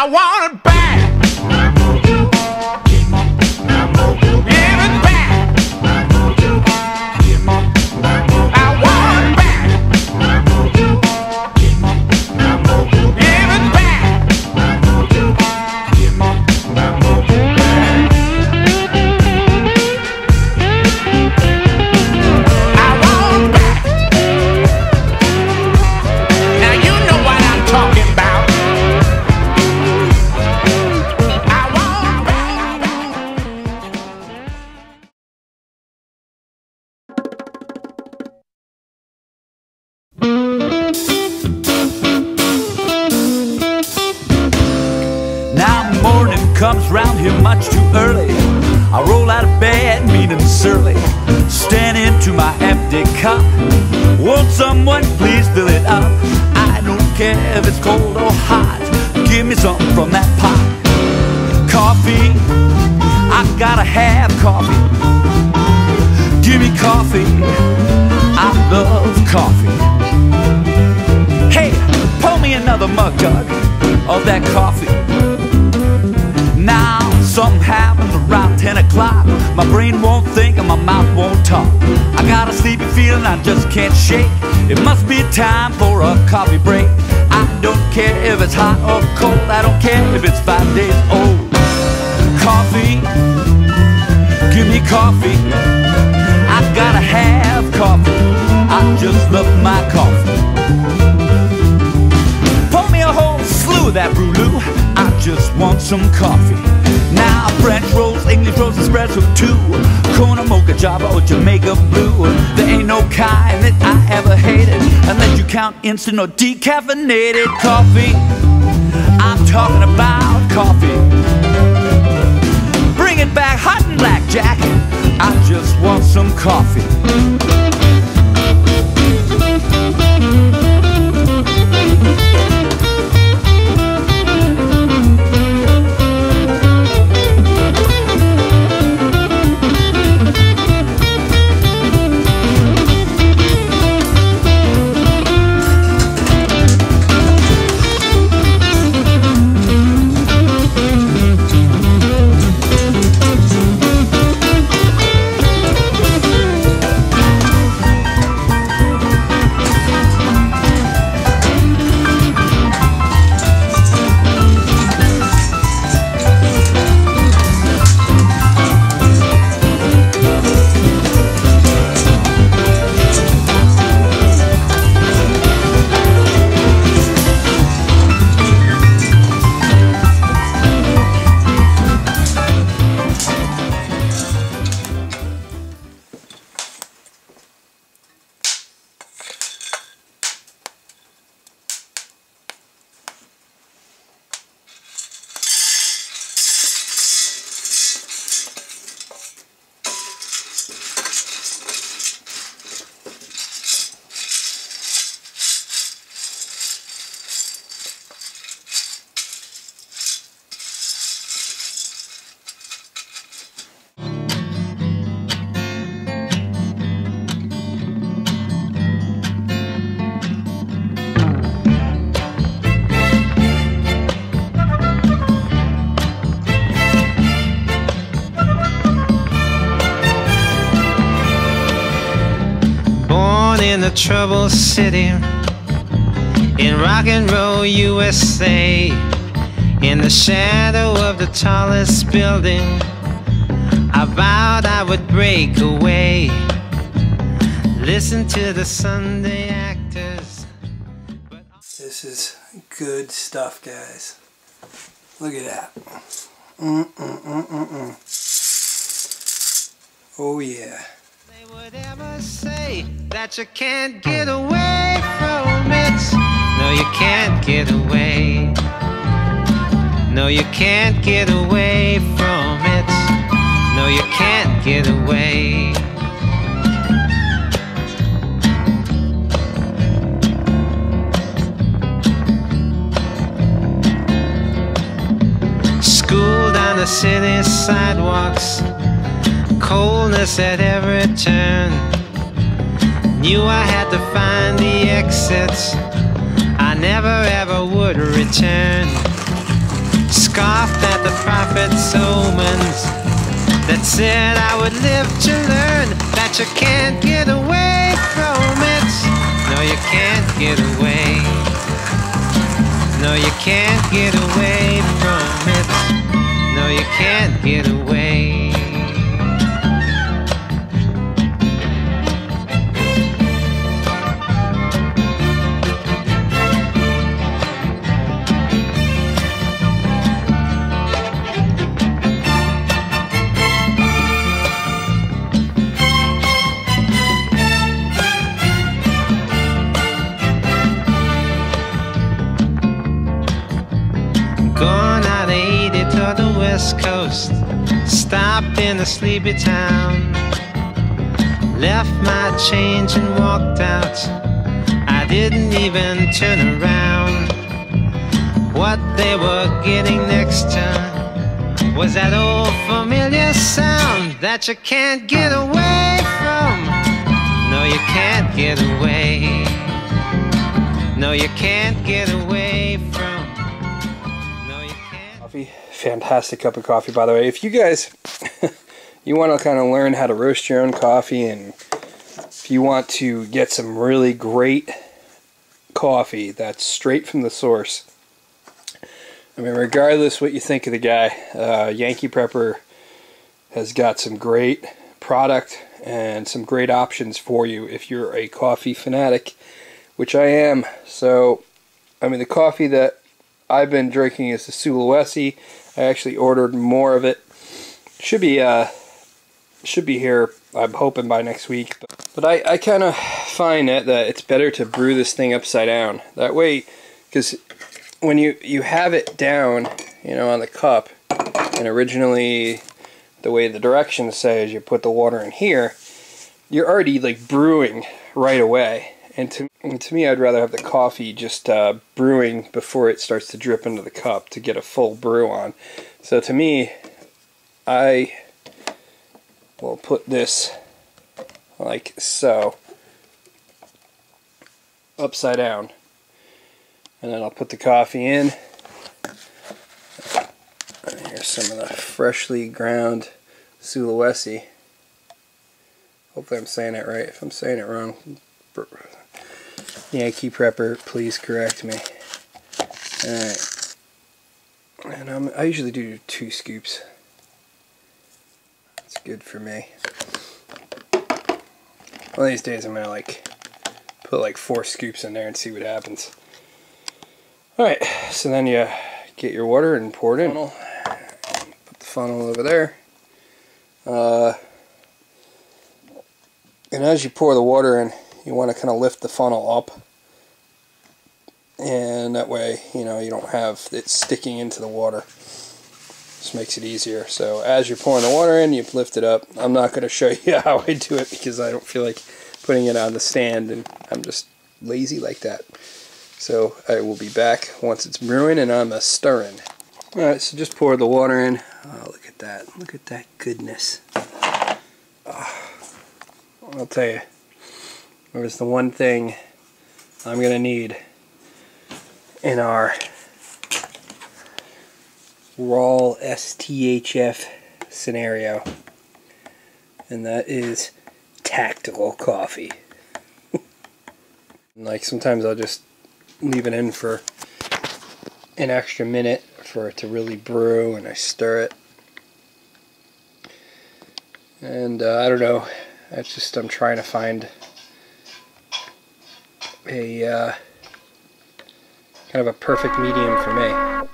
I want it back. Give it back. I want it back. Give it back. I want it back. Now you know what I'm talking about. I want it back. Now morning comes round here much too early. I roll out of bed, mean and surly, stand into my empty cup. Won't someone please fill it up? I don't care if it's cold or hot. Give me something from that pot. Coffee, I gotta have coffee. Give me coffee, I love coffee. Hey, pour me another mug, Doug, of that coffee. Now, something happens around 10 o'clock. My brain won't think and my mouth won't talk. I got a sleepy feeling I just can't shake. It must be time for a coffee break. I don't care if it's hot or cold. I don't care if it's 5 days old. Coffee, give me coffee. I gotta have coffee. I just love my coffee. Pour me a whole slew of that Bruloo. I just want some coffee. Now French rolls, English rolls, espresso too. Kona, mocha, Java, or Jamaica blue. There ain't no kind that I ever hated, unless you count instant or decaffeinated coffee. I'm talking about coffee. Bring it back hot and black, Jack. I just want some coffee. In the troubled city, in rock and roll USA, in the shadow of the tallest building, I vowed I would break away, listen to the Sunday actors. This is good stuff, guys. Look at that. Oh yeah. They would ever say that you can't get away from it. No, you can't get away. No, you can't get away from it. No, you can't get away. School down the city sidewalks, coldness at every turn. Knew I had to find the exits. I never ever would return. that said I would live to learn that you can't get away from it. No, you can't get away. No, you can't get away from it. No, you can't get away. Gone out 80 to the west coast, stopped in a sleepy town, left my change and walked out. I didn't even turn around. What they were getting next to was that old familiar sound that you can't get away from. No, you can't get away. No, you can't get away from. Fantastic cup of coffee, by the way. If you guys you want to kind of learn how to roast your own coffee, and if you want to get some really great coffee that's straight from the source, I mean, regardless what you think of the guy, Yankee Prepper has got some great product and some great options for you if you're a coffee fanatic, which I am. So I mean, the coffee that I've been drinking is the Sulawesi. I actually ordered more of it. Should be here, I'm hoping, by next week. But I kind of find that it's better to brew this thing upside down. That way, because when you have it down, you know, on the cup, and originally the way the directions say is you put the water in here, you're already like brewing right away. And to me, I'd rather have the coffee just brewing before it starts to drip into the cup to get a full brew on. So to me, I will put this like so, upside down. And then I'll put the coffee in. And here's some of the freshly ground Sulawesi. Hopefully I'm saying it right. If I'm saying it wrong, Yankee Prepper, please correct me. Alright. And I usually do 2 scoops. That's good for me. One of these days I'm gonna put like 4 scoops in there and see what happens. Alright, so then you get your water and pour it in. Put the funnel over there. And as you pour the water in, you want to kind of lift the funnel up, and that way, you know, you don't have it sticking into the water. Just makes it easier. So as you're pouring the water in, you lift it up. I'm not going to show you how I do it because I don't feel like putting it on the stand, and I'm just lazy like that. So I will be back once it's brewing and I'm stirring. Alright, so just pour the water in. Oh, look at that. Look at that goodness. Oh, I'll tell you, there's the one thing I'm going to need in our raw STHF scenario, and that is tactical coffee. Like sometimes I'll just leave it in for an extra minute for it to really brew, and I stir it. And I don't know, that's just, I'm trying to find a kind of a perfect medium for me.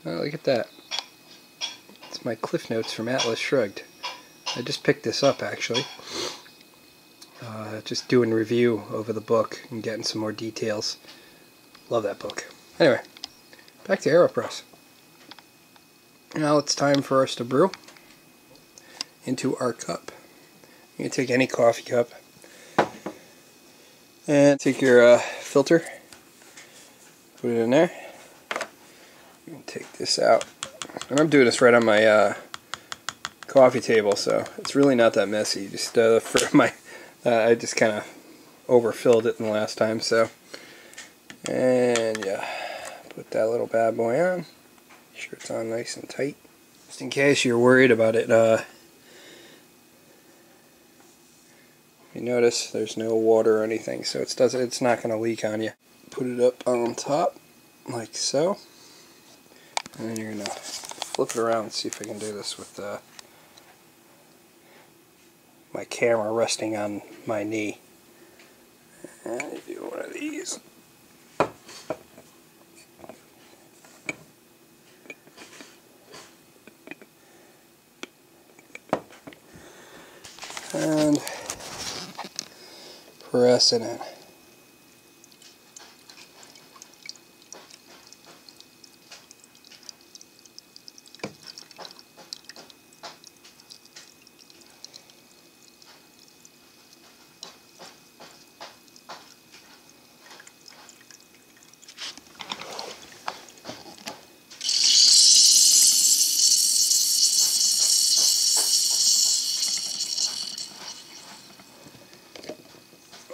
Oh, look at that. It's my Cliff Notes from Atlas Shrugged. I just picked this up actually. Just doing review over the book and getting some more details. Love that book. Anyway, back to AeroPress. Now it's time for us to brew into our cup. You can take any coffee cup and take your filter, put it in there. You can take this out. And I'm doing this right on my coffee table, so it's really not that messy. Just for my, I just kind of overfilled it in the last time, so. And yeah, put that little bad boy on. Make sure it's on nice and tight. Just in case you're worried about it, you notice there's no water or anything, so it's not going to leak on you. Put it up on top, like so. And then you're going to flip it around and see if I can do this with my camera resting on my knee. And do one of these. And press it in.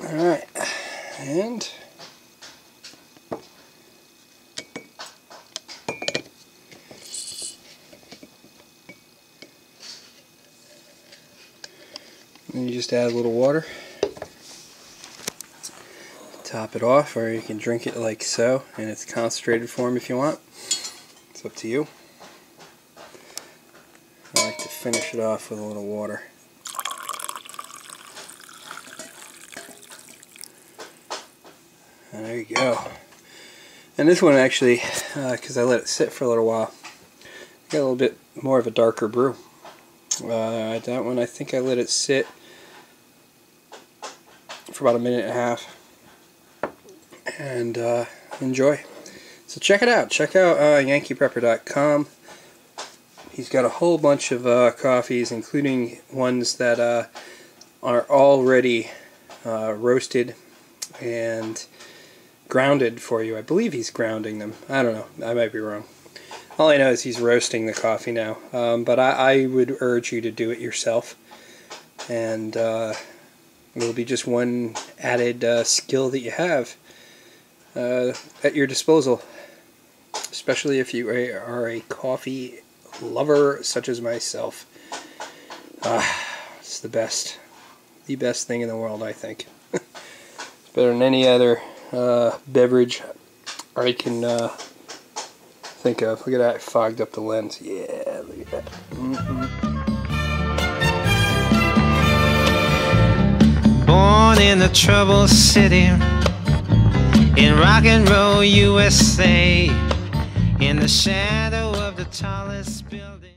Alright, and then you just add a little water, top it off, or you can drink it like so in its concentrated form if you want. It's up to you. I like to finish it off with a little water. And there you go. And this one actually, because I let it sit for a little while, got a little bit more of a darker brew. That one, I think I let it sit for about a minute and a half. And enjoy. So check it out. Check out yankeeprepper.com. He's got a whole bunch of coffees, including ones that are already roasted and grounded for you. I believe he's grounding them. I don't know. I might be wrong. All I know is he's roasting the coffee now. But I would urge you to do it yourself. And it'll be just one added skill that you have at your disposal. Especially if you are a coffee lover such as myself. It's the best thing in the world, I think. It's better than any other beverage I can think of. Look at that, fogged up the lens. Yeah, look at that. Born in the troubled city, in rock and roll USA, in the shadow of the tallest building.